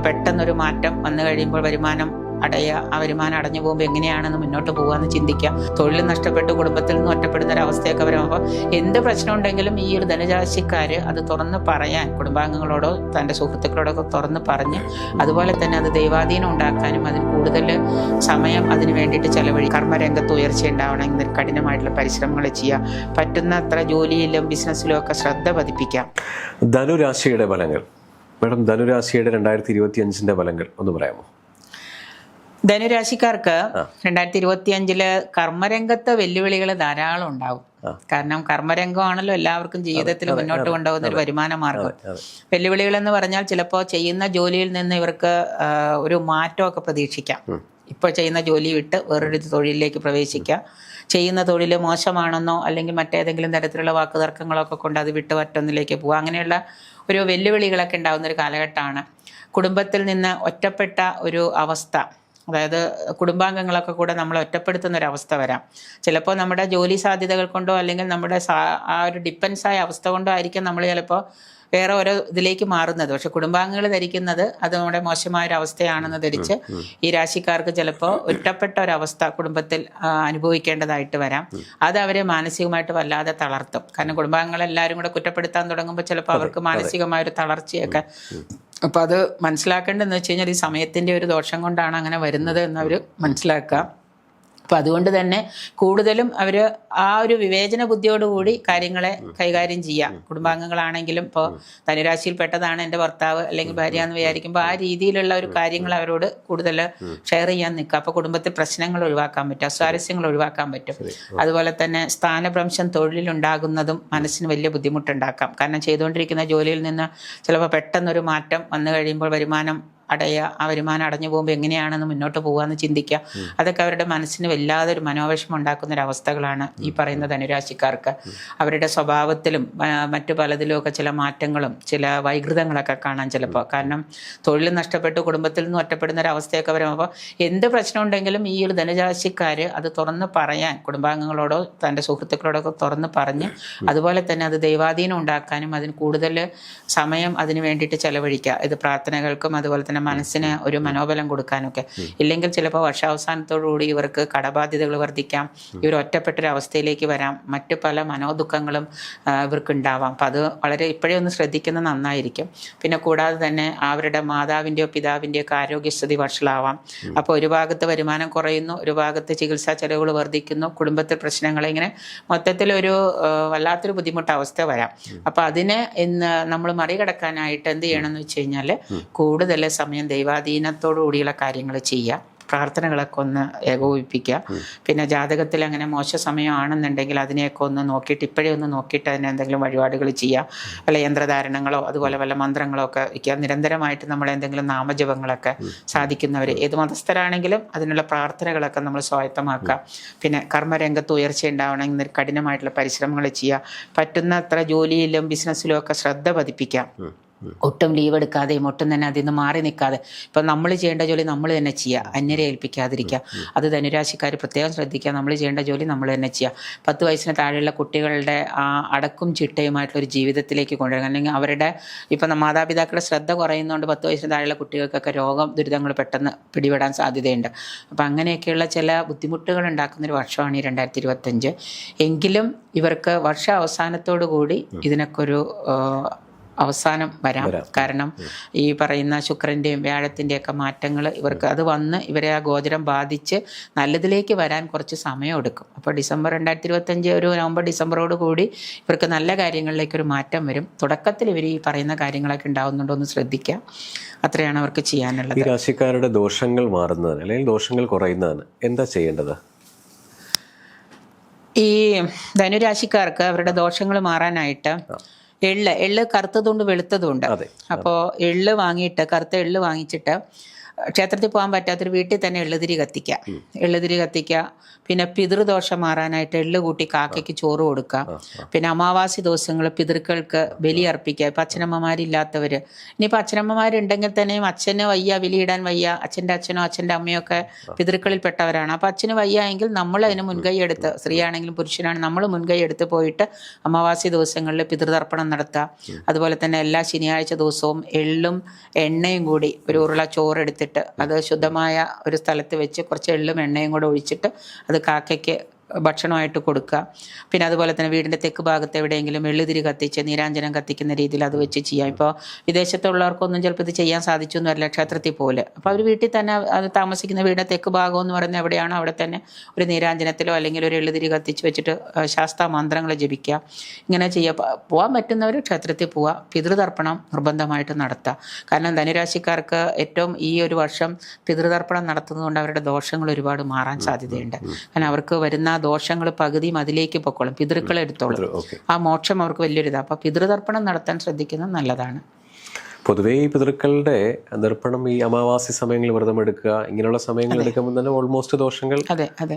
പെട്ടെന്നൊരു മാറ്റം വന്നു കഴിയുമ്പോൾ ആ വരുമാനം അടഞ്ഞു പോകുമ്പോൾ എങ്ങനെയാണെന്ന് മുന്നോട്ട് പോകാമെന്ന് ചിന്തിക്കുക. തൊഴിൽ നഷ്ടപ്പെട്ട് കുടുംബത്തിൽ നിന്ന് ഒറ്റപ്പെടുന്ന ഒരു അവസ്ഥയൊക്കെ വരുമ്പോൾ എന്ത് പ്രശ്നം ഉണ്ടെങ്കിലും ഈ ഒരു ധനുരാശിക്കാർ അത് തുറന്ന് പറയാൻ കുടുംബാംഗങ്ങളോടോ തൻ്റെ സുഹൃത്തുക്കളോടൊക്കെ തുറന്ന് പറഞ്ഞ് അതുപോലെ തന്നെ അത് ദൈവാധീനം ഉണ്ടാക്കാനും അതിന് കൂടുതൽ സമയം അതിന് വേണ്ടിയിട്ട് ചെലവഴി കർമ്മരംഗത്ത് ഉയർച്ച ഉണ്ടാവണമെങ്കിൽ കഠിനമായിട്ടുള്ള പരിശ്രമങ്ങൾ ചെയ്യുക. പറ്റുന്നത്ര ജോലിയിലും ബിസിനസ്സിലും ഒക്കെ ശ്രദ്ധ പതിപ്പിക്കാം. ധനുരാശിയുടെ ഫലങ്ങൾ മാഡം, ധനുരാശിയുടെ 2025 ഫലങ്ങൾ ഒന്ന് പറയാമോ? ധനുരാശിക്കാർക്ക് 2025 കർമ്മരംഗത്ത് വെല്ലുവിളികൾ ധാരാളം ഉണ്ടാവും. കാരണം കർമ്മരംഗമാണല്ലോ എല്ലാവർക്കും ജീവിതത്തിൽ മുന്നോട്ട് കൊണ്ടുപോകുന്ന ഒരു വരുമാന മാർഗം. വെല്ലുവിളികൾ എന്ന് പറഞ്ഞാൽ ചിലപ്പോൾ ചെയ്യുന്ന ജോലിയിൽ നിന്ന് ഇവർക്ക് ഒരു മാറ്റമൊക്കെ പ്രതീക്ഷിക്കാം. ഇപ്പോൾ ചെയ്യുന്ന ജോലി വിട്ട് വേറൊരു തൊഴിലിലേക്ക് പ്രവേശിക്കുക, ചെയ്യുന്ന തൊഴിൽ മോശമാണെന്നോ അല്ലെങ്കിൽ മറ്റേതെങ്കിലും തരത്തിലുള്ള വാക്കുതർക്കങ്ങളൊക്കെ കൊണ്ട് അത് വിട്ട് മറ്റൊന്നിലേക്ക് പോവുക, അങ്ങനെയുള്ള ഒരു വെല്ലുവിളികളൊക്കെ ഉണ്ടാകുന്ന ഒരു കാലഘട്ടമാണ്. കുടുംബത്തിൽ നിന്ന് ഒറ്റപ്പെട്ട ഒരു അവസ്ഥ, അതായത് കുടുംബാംഗങ്ങളൊക്കെ കൂടെ നമ്മൾ ഒറ്റപ്പെടുത്തുന്ന ഒരു അവസ്ഥ വരാം. ചിലപ്പോൾ നമ്മുടെ ജോലി സാധ്യതകൾ കൊണ്ടോ അല്ലെങ്കിൽ നമ്മുടെ ആ ഒരു ഡിപ്പെൻസായ അവസ്ഥ കൊണ്ടോ ആയിരിക്കും നമ്മൾ ചിലപ്പോൾ വേറെ ഓരോ ഇതിലേക്ക് മാറുന്നത്. പക്ഷെ കുടുംബാംഗങ്ങൾ ധരിക്കുന്നത് അത് നമ്മുടെ മോശമായ ഒരു അവസ്ഥയാണെന്ന് ധരിച്ച് ഈ രാശിക്കാർക്ക് ചിലപ്പോൾ ഒറ്റപ്പെട്ട ഒരവസ്ഥ കുടുംബത്തിൽ അനുഭവിക്കേണ്ടതായിട്ട് വരാം. അത് അവരെ മാനസികമായിട്ട് വല്ലാതെ തളർത്തും. കാരണം കുടുംബാംഗങ്ങളെല്ലാവരും കൂടെ കുറ്റപ്പെടുത്താൻ തുടങ്ങുമ്പോൾ ചിലപ്പോൾ അവർക്ക് മാനസികമായൊരു തളർച്ചയൊക്കെ. അപ്പോൾ അത് മനസ്സിലാക്കേണ്ടതെന്ന് വെച്ച് കഴിഞ്ഞാൽ ഈ സമയത്തിൻ്റെ ഒരു ദോഷം കൊണ്ടാണ് അങ്ങനെ വരുന്നത് എന്നവർ മനസ്സിലാക്കുക. അപ്പോൾ അതുകൊണ്ട് തന്നെ കൂടുതലും അവർ ആ ഒരു വിവേചന ബുദ്ധിയോടുകൂടി കാര്യങ്ങളെ കൈകാര്യം ചെയ്യാം. കുടുംബാംഗങ്ങളാണെങ്കിലും ഇപ്പോൾ ധനുരാശിയിൽപ്പെട്ടതാണ് എൻ്റെ ഭർത്താവ് അല്ലെങ്കിൽ ഭാര്യ എന്ന് വിചാരിക്കുമ്പോൾ ആ രീതിയിലുള്ള ഒരു കാര്യങ്ങൾ അവരോട് കൂടുതൽ ഷെയർ ചെയ്യാൻ നിൽക്കുക. അപ്പോൾ കുടുംബത്തിൽ പ്രശ്നങ്ങൾ ഒഴിവാക്കാൻ പറ്റും, അസ്വാരസ്യങ്ങൾ ഒഴിവാക്കാൻ പറ്റും. അതുപോലെ തന്നെ സ്ഥാനഭ്രംശം തൊഴിലുണ്ടാകുന്നതും മനസ്സിന് വലിയ ബുദ്ധിമുട്ടുണ്ടാക്കാം. കാരണം ചെയ്തുകൊണ്ടിരിക്കുന്ന ജോലിയിൽ നിന്ന് ചിലപ്പോൾ പെട്ടെന്നൊരു മാറ്റം വന്നു കഴിയുമ്പോൾ ആ വരുമാനം അടഞ്ഞു പോകുമ്പോൾ എങ്ങനെയാണെന്ന് മുന്നോട്ട് പോകാമെന്ന് ചിന്തിക്കുക. അതൊക്കെ അവരുടെ മനസ്സിന് വല്ലാതൊരു മനോവിഷമം ഉണ്ടാക്കുന്ന ഒരവസ്ഥകളാണ് ഈ പറയുന്ന ധനുരാശിക്കാർക്ക്. അവരുടെ സ്വഭാവത്തിലും മറ്റു പലതിലുമൊക്കെ ചില മാറ്റങ്ങളും ചില വൈകൃതങ്ങളൊക്കെ കാണാൻ ചിലപ്പോൾ. കാരണം തൊഴിൽ നഷ്ടപ്പെട്ട് കുടുംബത്തിൽ നിന്ന് ഒറ്റപ്പെടുന്ന ഒരു അവസ്ഥയൊക്കെ വരുമ്പോൾ എന്ത് പ്രശ്നം ഉണ്ടെങ്കിലും ഈ ഒരു ധനുരാശിക്കാർ അത് തുറന്ന് പറയാൻ കുടുംബാംഗങ്ങളോടോ തൻ്റെ സുഹൃത്തുക്കളോടൊക്കെ തുറന്ന് പറഞ്ഞ് അതുപോലെ തന്നെ അത് ദൈവാധീനം ഉണ്ടാക്കാനും അതിന് കൂടുതൽ സമയം അതിന് വേണ്ടിയിട്ട് ചെലവഴിക്കുക. ഇത് പ്രാർത്ഥനകൾക്കും അതുപോലെ തന്നെ മനസ്സിന് ഒരു മനോബലം കൊടുക്കാനൊക്കെ. ഇല്ലെങ്കിൽ ചിലപ്പോൾ വർഷാവസാനത്തോടുകൂടി ഇവർക്ക് കടബാധ്യതകൾ വർദ്ധിക്കാം, ഇവർ ഒറ്റപ്പെട്ടൊരു അവസ്ഥയിലേക്ക് വരാം, മറ്റു പല മനോദുഃഖങ്ങളും ഇവർക്ക് ഉണ്ടാവാം. അപ്പം അത് വളരെ ഇപ്പോഴേ ഒന്ന് ശ്രദ്ധിക്കുന്നത് നന്നായിരിക്കും. പിന്നെ കൂടാതെ തന്നെ അവരുടെ മാതാവിൻ്റെയോ പിതാവിൻ്റെയോ ഒക്കെ ആരോഗ്യസ്ഥിതി വഷളാവാം. അപ്പോൾ ഒരു ഭാഗത്ത് വരുമാനം കുറയുന്നു, ഒരു ഭാഗത്ത് ചികിത്സാ ചെലവുകൾ വർദ്ധിക്കുന്നു, കുടുംബത്തിൽ പ്രശ്നങ്ങൾ, ഇങ്ങനെ മൊത്തത്തിലൊരു വല്ലാത്തൊരു ബുദ്ധിമുട്ട് അവസ്ഥ വരാം. അപ്പോൾ അതിനെ നമ്മൾ മറികടക്കാനായിട്ട് എന്ത് ചെയ്യണമെന്ന് വെച്ച് കഴിഞ്ഞാൽ കൂടുതൽ സമയം ദൈവാധീനത്തോടു കൂടിയുള്ള കാര്യങ്ങൾ ചെയ്യുക, പ്രാർത്ഥനകളൊക്കെ ഒന്ന് ഏകോപിപ്പിക്കുക. പിന്നെ ജാതകത്തിൽ അങ്ങനെ മോശ സമയമാണെന്നുണ്ടെങ്കിൽ അതിനെയൊക്കെ ഒന്ന് നോക്കിയിട്ട് ഇപ്പോഴേ ഒന്ന് നോക്കിയിട്ട് അതിന് എന്തെങ്കിലും വഴിപാടുകൾ ചെയ്യുക. വല്ല യന്ത്രധാരണങ്ങളോ അതുപോലെ വല്ല മന്ത്രങ്ങളോ ഒക്കെ വയ്ക്കുക. നിരന്തരമായിട്ട് നമ്മൾ എന്തെങ്കിലും നാമജപങ്ങളൊക്കെ സാധിക്കുന്നവർ ഏത് മതസ്ഥരാണെങ്കിലും അതിനുള്ള പ്രാർത്ഥനകളൊക്കെ നമ്മൾ സ്വായത്തമാക്കുക. പിന്നെ കർമ്മരംഗത്ത് ഉയർച്ച ഉണ്ടാവണമെങ്കിൽ കഠിനമായിട്ടുള്ള പരിശ്രമങ്ങൾ ചെയ്യുക. പറ്റുന്നത്ര ജോലിയിലും ബിസിനസ്സിലും ഒക്കെ ശ്രദ്ധ പതിപ്പിക്കാം. ഒട്ടും ലീവ് എടുക്കാതെയും ഒട്ടും തന്നെ അതിൽ നിന്ന് മാറി നിൽക്കാതെ ഇപ്പം നമ്മൾ ചെയ്യേണ്ട ജോലി നമ്മൾ തന്നെ ചെയ്യുക, അന്യരെ ഏൽപ്പിക്കാതിരിക്കുക. അത് ധനുരാശിക്കാർ പ്രത്യേകം ശ്രദ്ധിക്കുക. നമ്മൾ ചെയ്യേണ്ട ജോലി നമ്മൾ തന്നെ ചെയ്യുക. 10 വയസ്സിന് താഴെയുള്ള കുട്ടികളുടെ ആ അടക്കും ചിട്ടയുമായിട്ടുള്ളൊരു ജീവിതത്തിലേക്ക് കൊണ്ടുവരിക. അല്ലെങ്കിൽ അവരുടെ ഇപ്പം മാതാപിതാക്കളുടെ ശ്രദ്ധ കുറയുന്നതുകൊണ്ട് 10 വയസ്സിന് താഴെയുള്ള കുട്ടികൾക്കൊക്കെ ദുരിതങ്ങൾ പെട്ടെന്ന് പിടിപെടാൻ സാധ്യതയുണ്ട്. അപ്പം അങ്ങനെയൊക്കെയുള്ള ചില ബുദ്ധിമുട്ടുകൾ ഉണ്ടാക്കുന്നൊരു വർഷമാണ് ഈ 2025. എങ്കിലും ഇവർക്ക് വർഷ അവസാനത്തോടു കൂടി ഇതിനൊക്കെ ഒരു അവസാനം വരാം. കാരണം ഈ പറയുന്ന ശുക്രൻ്റെയും വ്യാഴത്തിൻ്റെയും ഒക്കെ മാറ്റങ്ങൾ ഇവർക്ക് അത് വന്ന് ഇവരെ ആ ഗോചരം ബാധിച്ച് നല്ലതിലേക്ക് വരാൻ കുറച്ച് സമയമെടുക്കും. അപ്പോൾ 2025 ഒരു നവംബർ ഡിസംബറോട് കൂടി ഇവർക്ക് നല്ല കാര്യങ്ങളിലേക്കൊരു മാറ്റം വരും. തുടക്കത്തിൽ ഇവർ ഈ പറയുന്ന കാര്യങ്ങളൊക്കെ ഉണ്ടാവുന്നുണ്ടോ എന്ന് ശ്രദ്ധിക്കുക. അത്രയാണ് അവർക്ക് ചെയ്യാനുള്ളത്. ഈ രാശിക്കാരുടെ ദോഷങ്ങൾ മാറുന്നതിന് അല്ലെങ്കിൽ ദോഷങ്ങൾ കുറയുന്നതിന് എന്താ ചെയ്യേണ്ടത്? ഈ ധനുരാശിക്കാർക്ക് അവരുടെ ദോഷങ്ങൾ മാറാനായിട്ട് എള്ള് കറുത്തതുണ്ട് വെളുത്തതുണ്ട്. അപ്പോൾ കറുത്ത എള്ള് വാങ്ങിച്ചിട്ട് ക്ഷേത്രത്തിൽ പോകാൻ പറ്റാത്തൊരു വീട്ടിൽ തന്നെ എള്ളുതിരി കത്തിക്കുക. പിന്നെ പിതൃദോഷം മാറാനായിട്ട് എള്ളു കൂട്ടി കാക്കയ്ക്ക് ചോറ് കൊടുക്കുക. പിന്നെ അമാവാസി ദിവസങ്ങൾ പിതൃക്കൾക്ക് ബലി അർപ്പിക്കുക. ഇപ്പം അച്ഛനമ്മമാരില്ലാത്തവർ, ഇനിയിപ്പോൾ അച്ഛനമ്മമാരുണ്ടെങ്കിൽ തന്നെയും അച്ഛന് വയ്യ, ബലിയിടാൻ വയ്യ, അച്ഛൻ്റെ അച്ഛനോ അച്ഛൻ്റെ അമ്മയോ ഒക്കെ പിതൃക്കളിൽപ്പെട്ടവരാണ്. അപ്പോൾ അച്ഛന് വയ്യ എങ്കിൽ നമ്മൾ അതിന് മുൻകൈ എടുത്ത്, സ്ത്രീയാണെങ്കിലും പുരുഷനാണ്, നമ്മൾ മുൻകൈ എടുത്ത് പോയിട്ട് അമാവാസി ദിവസങ്ങളിൽ പിതൃതർപ്പണം നടത്തുക. അതുപോലെ തന്നെ എല്ലാ ശനിയാഴ്ച ദിവസവും എള്ളും എണ്ണയും കൂടി ഒരു ഉരുള ചോറെടുത്തിട്ട് അത് ശുദ്ധമായ ഒരു സ്ഥലത്ത് വെച്ച് കുറച്ച് എള്ളും എണ്ണയും കൂടെ ഒഴിച്ചിട്ട് അത് കാക്കയ്ക്ക് ഭക്ഷണമായിട്ട് കൊടുക്കുക. പിന്നെ അതുപോലെ തന്നെ വീടിൻ്റെ തെക്ക് ഭാഗത്ത് എവിടെയെങ്കിലും എള്ളുതിരി കത്തിച്ച് നീരാഞ്ജനം കത്തിക്കുന്ന രീതിയിൽ അത് വെച്ച് ചെയ്യാം. ഇപ്പോൾ വിദേശത്തുള്ളവർക്കൊന്നും ചിലപ്പോൾ ഇത് ചെയ്യാൻ സാധിച്ചു എന്ന് വരില്ല, ക്ഷേത്രത്തിൽ പോലെ. അപ്പോൾ അവർ വീട്ടിൽ തന്നെ അത് താമസിക്കുന്ന വീടിൻ്റെ തെക്ക് ഭാഗം എന്ന് പറയുന്നത് എവിടെയാണോ അവിടെ തന്നെ ഒരു നീരാഞ്ജനത്തിലോ അല്ലെങ്കിൽ ഒരു എള്ളുതിരി കത്തിച്ച് വെച്ചിട്ട് ശാസ്ത്ര മന്ത്രങ്ങൾ ജപിക്കുക. ഇങ്ങനെ ചെയ്യുക. പോകാൻ പറ്റുന്നവർ ക്ഷേത്രത്തിൽ പോവുക, പിതൃതർപ്പണം നിർബന്ധമായിട്ട് നടത്തുക. കാരണം ധനുരാശിക്കാർക്ക് ഏറ്റവും ഈ ഒരു വർഷം പിതൃതർപ്പണം നടത്തുന്നതുകൊണ്ട് അവരുടെ ദോഷങ്ങൾ ഒരുപാട് മാറാൻ സാധ്യതയുണ്ട്. കാരണം അവർക്ക് വരുന്ന ദോഷങ്ങൾ പകുതിയും അതിലേക്ക് പൊക്കോളും, പിതൃക്കളെ എടുത്തോളും. ആ മോക്ഷം അവർക്ക് വലിയൊരിതാണ്. അപ്പോൾ പിതൃതർപ്പണം നടത്താൻ ശ്രദ്ധിക്കുന്നത് നല്ലതാണ്. പൊതുവേ ഈ പിതൃക്കളുടെ ദർപ്പണം ഈ അമാവാസി സമയങ്ങളിൽ വ്രതം എടുക്കുക, ഇങ്ങനെയുള്ള സമയങ്ങൾ എടുക്കുമ്പോൾ തന്നെ ഓൾമോസ്റ്റ് ദോഷങ്ങൾ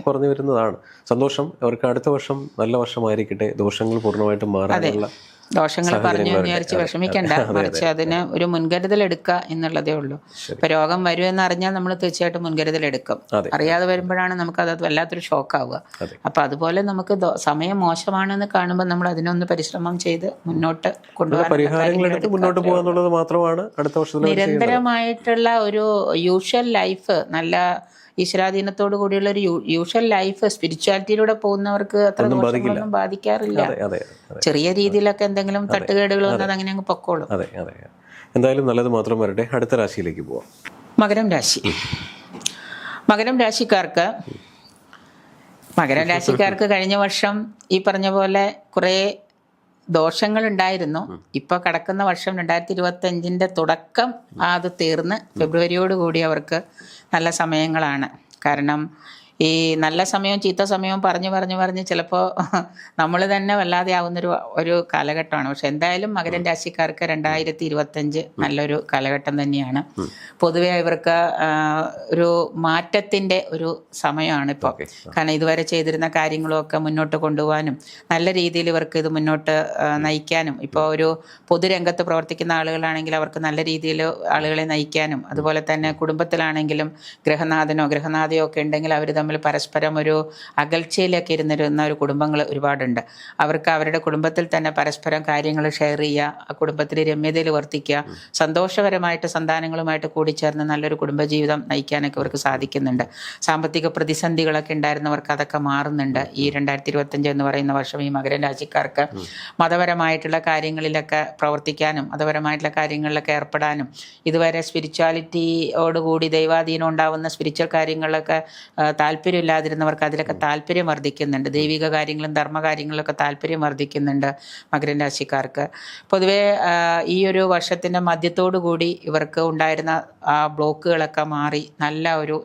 കുറഞ്ഞു വരുന്നതാണ്. സന്തോഷം. അവർക്ക് അടുത്ത വർഷം നല്ല വർഷമായിരിക്കട്ടെ, ദോഷങ്ങൾ പൂർണ്ണമായിട്ടും മാറാനുള്ള. ദോഷങ്ങൾ പറഞ്ഞു വിചാരിച്ച് വിഷമിക്കണ്ട, മറിച്ച് അതിന് ഒരു മുൻകരുതൽ എടുക്കുക എന്നുള്ളതേ ഉള്ളൂ. ഇപ്പൊ രോഗം വരുമെന്ന് അറിഞ്ഞാൽ നമ്മൾ തീർച്ചയായിട്ടും മുൻകരുതൽ എടുക്കും. അറിയാതെ വരുമ്പോഴാണ് നമുക്ക് അത് വല്ലാത്തൊരു ഷോക്കാവുക. അപ്പൊ അതുപോലെ നമുക്ക് സമയം മോശമാണെന്ന് കാണുമ്പോൾ നമ്മൾ അതിനൊന്ന് പരിശ്രമം ചെയ്ത് മുന്നോട്ട് കൊണ്ടുപോകാന്നുള്ളത് മാത്രമാണ് അടുത്ത വർഷം. നിരന്തരമായിട്ടുള്ള ഒരു യൂഷ്വൽ ലൈഫ്, നല്ല ഈശ്വരാധീനത്തോടു കൂടിയുള്ള ഒരു യൂഷ്വൽ ലൈഫ് സ്പിരിച്വാലിറ്റിയിലൂടെ പോകുന്നവർക്ക് അത്ര ദോഷങ്ങളൊന്നും ബാധിക്കാറില്ല. ചെറിയ രീതിയിലൊക്കെ എന്തെങ്കിലും തട്ടുകേടുകൾ വന്നത് അങ്ങനെ അങ്ങ് പൊക്കോളും. എന്തായാലും നല്ലത് മാത്രം വരട്ടെ. അടുത്ത രാശിയിലേക്ക് പോവാം. മകരം രാശി. മകരം രാശിക്കാർക്ക് കഴിഞ്ഞ വർഷം ഈ പറഞ്ഞ പോലെ കുറേ ദോഷങ്ങളുണ്ടായിരുന്നു. ഇപ്പോൾ കടക്കുന്ന വർഷം 2025 തുടക്കം അത് തീർന്ന് ഫെബ്രുവരിയോടുകൂടി അവർക്ക് നല്ല സമയങ്ങളാണ്. കാരണം ഈ നല്ല സമയവും ചീത്ത സമയവും പറഞ്ഞ് ചിലപ്പോൾ നമ്മൾ തന്നെ വല്ലാതെ ആവുന്നൊരു കാലഘട്ടമാണ്. പക്ഷെ എന്തായാലും മകരം രാശിക്കാർക്ക് 2025 നല്ലൊരു കാലഘട്ടം തന്നെയാണ്. പൊതുവെ ഇവർക്ക് ഒരു മാറ്റത്തിൻ്റെ ഒരു സമയമാണ് ഇപ്പോൾ. കാരണം ഇതുവരെ ചെയ്തിരുന്ന കാര്യങ്ങളൊക്കെ മുന്നോട്ട് കൊണ്ടുപോകാനും നല്ല രീതിയിൽ ഇവർക്ക് ഇത് മുന്നോട്ട് നയിക്കാനും, ഇപ്പോൾ ഒരു പൊതുരംഗത്ത് പ്രവർത്തിക്കുന്ന ആളുകളാണെങ്കിൽ അവർക്ക് നല്ല രീതിയിൽ ആളുകളെ നയിക്കാനും, അതുപോലെ തന്നെ കുടുംബത്തിലാണെങ്കിലും ഗൃഹനാഥയോ ഒക്കെ ഉണ്ടെങ്കിൽ അവർ തമ്മിൽ പരസ്പരം ഒരു അകൽച്ചയിലൊക്കെ ഇരുന്നിരുന്ന ഒരു കുടുംബങ്ങൾ ഒരുപാടുണ്ട്. അവർക്ക് അവരുടെ കുടുംബത്തിൽ തന്നെ പരസ്പരം കാര്യങ്ങൾ ഷെയർ ചെയ്യുക, ആ കുടുംബത്തിൽ രമ്യതയിൽ വർത്തിക്കുക, സന്തോഷകരമായിട്ട് സന്താനങ്ങളുമായിട്ട് കൂടിച്ചേർന്ന് നല്ലൊരു കുടുംബജീവിതം നയിക്കാനൊക്കെ അവർക്ക് സാധിക്കുന്നുണ്ട്. സാമ്പത്തിക പ്രതിസന്ധികളൊക്കെ ഉണ്ടായിരുന്നവർക്ക് അതൊക്കെ മാറുന്നുണ്ട്. ഈ 2025 എന്ന് പറയുന്ന വർഷം ഈ മകരം രാശിക്കാർക്ക് മതപരമായിട്ടുള്ള കാര്യങ്ങളിലൊക്കെ പ്രവർത്തിക്കാനും മതപരമായിട്ടുള്ള കാര്യങ്ങളിലൊക്കെ ഏർപ്പെടാനും, ഇതുവരെ സ്പിരിച്വാലിറ്റിയോടുകൂടി ദൈവാധീനം ഉണ്ടാവുന്ന സ്പിരിച്വൽ കാര്യങ്ങളിലൊക്കെ താല്പര്യമില്ലാതിരുന്നവർക്ക് അതിലൊക്കെ താല്പര്യം വർദ്ധിക്കുന്നുണ്ട്. ദൈവിക കാര്യങ്ങളും ധർമ്മകാര്യങ്ങളിലൊക്കെ താല്പര്യം വർദ്ധിക്കുന്നുണ്ട് മകരം രാശിക്കാർക്ക്. പൊതുവേ ഈ ഒരു വർഷത്തിൻ്റെ മധ്യത്തോടു കൂടി ഇവർക്ക് ഉണ്ടായിരുന്ന ആ ബ്ലോക്കുകളൊക്കെ മാറി നല്ല ഒരു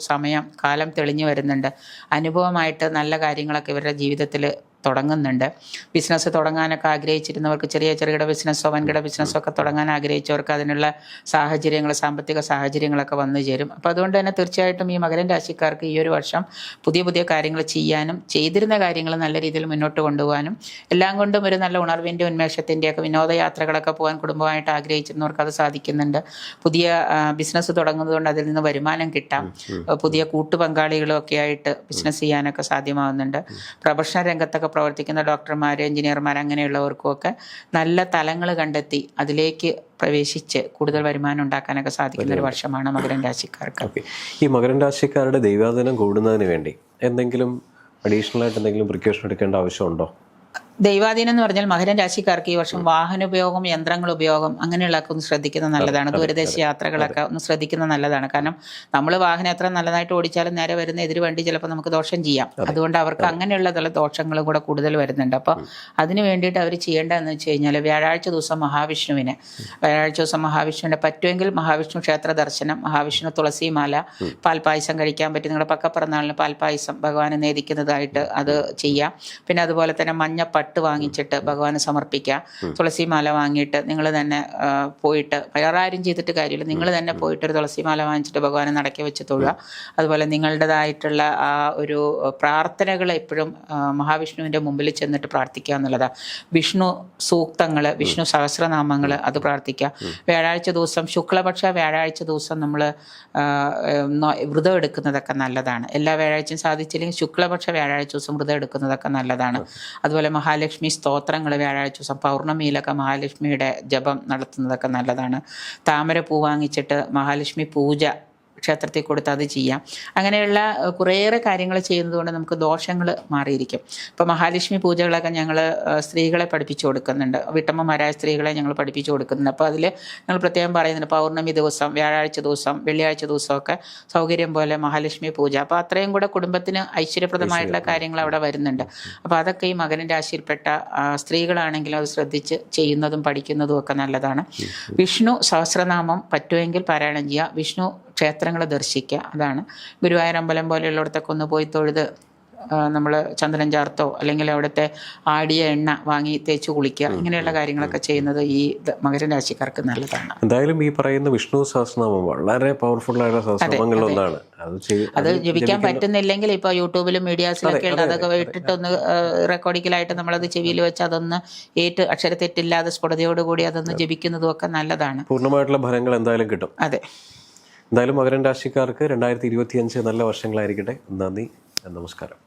കാലം തെളിഞ്ഞു വരുന്നുണ്ട്. അനുഭവമായിട്ട് നല്ല കാര്യങ്ങളൊക്കെ ഇവരുടെ ജീവിതത്തിൽ തുടങ്ങുന്നുണ്ട്. ബിസിനസ് തുടങ്ങാനൊക്കെ ആഗ്രഹിച്ചിരുന്നവർക്ക്, ചെറുകിട ബിസിനസ്സോ വൻകിട ബിസിനസ്സോ ഒക്കെ തുടങ്ങാൻ ആഗ്രഹിച്ചവർക്ക് അതിനുള്ള സാമ്പത്തിക സാഹചര്യങ്ങളൊക്കെ വന്നു ചേരും. അപ്പോൾ അതുകൊണ്ട് തന്നെ തീർച്ചയായിട്ടും ഈ മകരം രാശിക്കാർക്ക് ഈ ഒരു വർഷം പുതിയ കാര്യങ്ങൾ ചെയ്യാനും ചെയ്തിരുന്ന കാര്യങ്ങൾ നല്ല രീതിയിൽ മുന്നോട്ട് കൊണ്ടുപോകാനും എല്ലാം കൊണ്ടും ഒരു നല്ല ഉണർവിൻ്റെ ഉന്മേഷത്തിൻ്റെയൊക്കെ വിനോദയാത്രകളൊക്കെ പോകാൻ കുടുംബമായിട്ട് ആഗ്രഹിച്ചിരുന്നവർക്ക് അത് സാധിക്കുന്നുണ്ട്. പുതിയ ബിസിനസ് തുടങ്ങുന്നതുകൊണ്ട് അതിൽ നിന്ന് വരുമാനം കിട്ടാം. പുതിയ കൂട്ടുപങ്കാളികളും ഒക്കെ ആയിട്ട് ബിസിനസ് ചെയ്യാനൊക്കെ സാധ്യമാകുന്നുണ്ട്. പ്രൊഫഷണൽ രംഗത്തൊക്കെ പ്രവർത്തിക്കുന്ന ഡോക്ടർമാർ, എഞ്ചിനീയർമാർ അങ്ങനെയുള്ളവർക്കുമൊക്കെ നല്ല തലങ്ങൾ കണ്ടെത്തി അതിലേക്ക് പ്രവേശിച്ച് കൂടുതൽ വരുമാനം ഉണ്ടാക്കാനൊക്കെ സാധിക്കുന്ന ഒരു വർഷമാണ് മകരം രാശിക്കാർക്ക്. ഈ മകരം രാശിക്കാരുടെ ദൈവാധീനം കൂടുന്നതിന് വേണ്ടി എന്തെങ്കിലും അഡീഷണൽ ആയിട്ട് എന്തെങ്കിലും പ്രിക്കോഷൻ എടുക്കേണ്ട ആവശ്യമുണ്ടോ? ദൈവാധീനം എന്ന് പറഞ്ഞാൽ മകരം രാശിക്കാർക്ക് ഈ വർഷം വാഹനോപയോഗം, യന്ത്രങ്ങൾ ഉപയോഗം അങ്ങനെയുള്ളതൊക്കെ ഒന്ന് ശ്രദ്ധിക്കുന്നത് നല്ലതാണ്. ദൂരദേശ യാത്രകളൊക്കെ ഒന്ന് ശ്രദ്ധിക്കുന്നത് നല്ലതാണ്. കാരണം നമ്മൾ വാഹനം എത്ര നല്ലതായിട്ട് ഓടിച്ചാലും നേരെ വരുന്ന എതിര് വണ്ടി ചിലപ്പോൾ നമുക്ക് ദോഷം ചെയ്യാം. അതുകൊണ്ട് അവർക്ക് അങ്ങനെയുള്ള ചില ദോഷങ്ങളും കൂടെ കൂടുതൽ വരുന്നുണ്ട്. അപ്പോൾ അതിന് വേണ്ടിയിട്ട് അവർ ചെയ്യേണ്ടതെന്ന് വെച്ച് കഴിഞ്ഞാൽ വ്യാഴാഴ്ച ദിവസം മഹാവിഷ്ണുവിനെ പറ്റുമെങ്കിൽ മഹാവിഷ്ണു ക്ഷേത്ര ദർശനം, മഹാവിഷ്ണു തുളസിമാല, പാൽപ്പായസം കഴിക്കാൻ പറ്റും. നിങ്ങളുടെ പക്കപ്പിറന്നാളിന് പാൽപ്പായസം ഭഗവാനെ നേദിക്കുന്നതായിട്ട് അത് ചെയ്യാം. പിന്നെ അതുപോലെ തന്നെ മഞ്ഞപ്പട്ട്, പട്ട് വാങ്ങിച്ചിട്ട് ഭഗവാന് സമർപ്പിക്കുക. തുളസിമാല വാങ്ങിയിട്ട് നിങ്ങൾ തന്നെ പോയിട്ട്, വേറെ ആരും ചെയ്തിട്ട് കാര്യമില്ല, നിങ്ങൾ തന്നെ പോയിട്ട് ഒരു തുളസിമാല വാങ്ങിച്ചിട്ട് ഭഗവാനെ നടക്കി വെച്ച് തൊഴുക. അതുപോലെ നിങ്ങളുടേതായിട്ടുള്ള ആ ഒരു പ്രാർത്ഥനകൾ എപ്പോഴും മഹാവിഷ്ണുവിൻ്റെ മുമ്പിൽ ചെന്നിട്ട് പ്രാർത്ഥിക്കുക എന്നുള്ളതാണ്. വിഷ്ണു സൂക്തങ്ങൾ, വിഷ്ണു സഹസ്രനാമങ്ങൾ അത് പ്രാർത്ഥിക്കുക. വ്യാഴാഴ്ച ദിവസം, ശുക്ലപക്ഷ വ്യാഴാഴ്ച ദിവസം നമ്മൾ വ്രതം എടുക്കുന്നതൊക്കെ നല്ലതാണ്. എല്ലാ വ്യാഴാഴ്ചയും സാധിച്ചില്ലെങ്കിൽ ശുക്ലപക്ഷ വ്യാഴാഴ്ച ദിവസം വ്രതം എടുക്കുന്നതൊക്കെ നല്ലതാണ്. അതുപോലെ മഹാലക്ഷ്മി സ്തോത്രങ്ങൾ വ്യാഴാഴ്ച ദിവസം, പൗർണമിയിലൊക്കെ മഹാലക്ഷ്മിയുടെ ജപം നടത്തുന്നതൊക്കെ നല്ലതാണ്. താമരപ്പൂ വാങ്ങിച്ചിട്ട് മഹാലക്ഷ്മി പൂജ ക്ഷേത്രത്തിൽ കൊടുത്ത് അത് ചെയ്യാം. അങ്ങനെയുള്ള കുറേയേറെ കാര്യങ്ങൾ ചെയ്യുന്നതുകൊണ്ട് നമുക്ക് ദോഷങ്ങൾ മാറിയിരിക്കും. ഇപ്പോൾ മഹാലക്ഷ്മി പൂജകളൊക്കെ ഞങ്ങൾ സ്ത്രീകളെ പഠിപ്പിച്ചു കൊടുക്കുന്നുണ്ട്, വീട്ടമ്മമാരായ സ്ത്രീകളെ ഞങ്ങൾ പഠിപ്പിച്ചു കൊടുക്കുന്നുണ്ട്. അപ്പോൾ അതിൽ ഞങ്ങൾ പ്രത്യേകം പറയുന്നുണ്ട്, പൗർണമി ദിവസം, വ്യാഴാഴ്ച ദിവസം, വെള്ളിയാഴ്ച ദിവസമൊക്കെ സൗകര്യം പോലെ മഹാലക്ഷ്മി പൂജ. അപ്പോൾ അത്രയും കൂടെ കുടുംബത്തിന് ഐശ്വര്യപ്രദമായിട്ടുള്ള കാര്യങ്ങൾ അവിടെ വരുന്നുണ്ട്. അപ്പോൾ അതൊക്കെ ഈ മകരൻ രാശിയിൽപ്പെട്ട സ്ത്രീകളാണെങ്കിലും അത് ശ്രദ്ധിച്ച് ചെയ്യുന്നതും പഠിക്കുന്നതും ഒക്കെ നല്ലതാണ്. വിഷ്ണു സഹസ്രനാമം പറ്റുമെങ്കിൽ പാരായണം ചെയ്യുക. വിഷ്ണു ക്ഷേത്രങ്ങൾ ദർശിക്കുക. അതാണ് ഗുരുവായൂർ അമ്പലം പോലെയുള്ളിടത്തൊക്കെ ഒന്ന് പോയി തൊഴുത് നമ്മൾ ചന്ദനം ചാർത്തോ അല്ലെങ്കിൽ അവിടുത്തെ ആടിയ എണ്ണ വാങ്ങി തേച്ച് കുളിക്കുക, ഇങ്ങനെയുള്ള കാര്യങ്ങളൊക്കെ ചെയ്യുന്നത് ഈ മകരൻ രാശിക്കാർക്ക് നല്ലതാണ്. എന്തായാലും ഈ പറയുന്ന വിഷ്ണു സഹസ്രനാമം വളരെ പവർഫുൾ ആയിട്ടുള്ള സഹസ്രനാമങ്ങളിലൊന്നാണ്. അത് ജപിക്കാൻ പറ്റുന്നില്ലെങ്കിൽ ഇപ്പോൾ യൂട്യൂബിലും മീഡിയാസിലൊക്കെ ഉണ്ട്, അതൊക്കെ ഇട്ടിട്ടൊന്ന് റെക്കോർഡിക്കലായിട്ട് നമ്മളത് ചെവിയിൽ വെച്ച് അതൊന്ന് അക്ഷരത്തെറ്റില്ലാതെ സ്ഫുടതയോടുകൂടി അതൊന്ന് ജപിക്കുന്നതും ഒക്കെ നല്ലതാണ്. പൂർണ്ണമായിട്ടുള്ള ഫലങ്ങൾ എന്തായാലും കിട്ടും. അതെ. എന്തായാലും മകരൻ രാശിക്കാർക്ക് 2025 നല്ല വർഷങ്ങളായിരിക്കട്ടെ. നന്ദി, നമസ്കാരം.